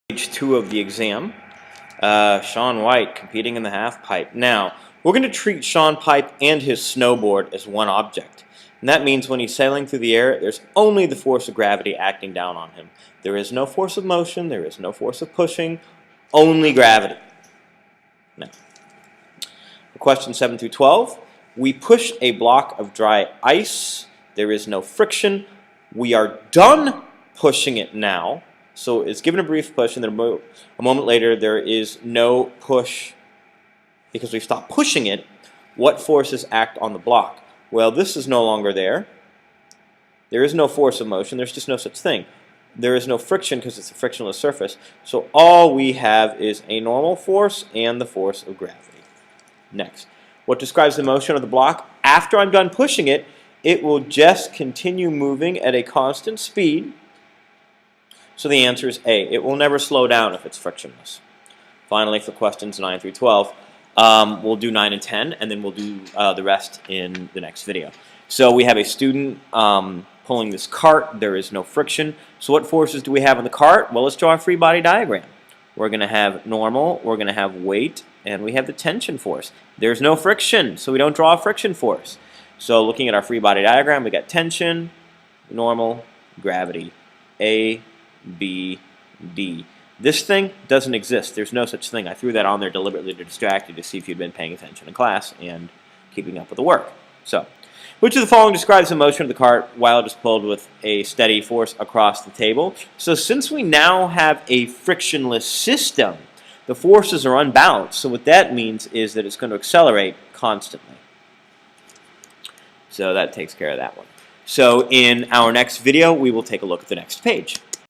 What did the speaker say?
Page 2 of the exam. Shaun White competing in the half pipe. Now, we're going to treat Shaun Pipe and his snowboard as one object. And that means when he's sailing through the air, there's only the force of gravity acting down on him. There is no force of motion, there is no force of pushing, only gravity. Now, for questions 7 through 12, we push a block of dry ice. There is no friction. We are done pushing it now. So it's given a brief push, and then a moment later there is no push because we've stopped pushing it. What forces act on the block? Well, this is no longer there. There is no force of motion. There's just no such thing. There is no friction because it's a frictionless surface. So all we have is a normal force and the force of gravity. Next, what describes the motion of the block? After I'm done pushing it, it will just continue moving at a constant speed. So the answer is A. It will never slow down if it's frictionless. Finally, for questions 9 through 12, we'll do 9 and 10, and then we'll do the rest in the next video. So we have a student pulling this cart. There is no friction. So what forces do we have on the cart? Well, let's draw a free body diagram. We're going to have normal, we're going to have weight, and we have the tension force. There's no friction, so we don't draw a friction force. So looking at our free body diagram, we got tension, normal, gravity, A, B, D. This thing doesn't exist. There's no such thing. I threw that on there deliberately to distract you to see if you'd been paying attention in class and keeping up with the work. So, which of the following describes the motion of the cart while it is pulled with a steady force across the table? So since we now have a frictionless system, the forces are unbalanced. So what that means is that it's going to accelerate constantly. So that takes care of that one. So in our next video, we will take a look at the next page.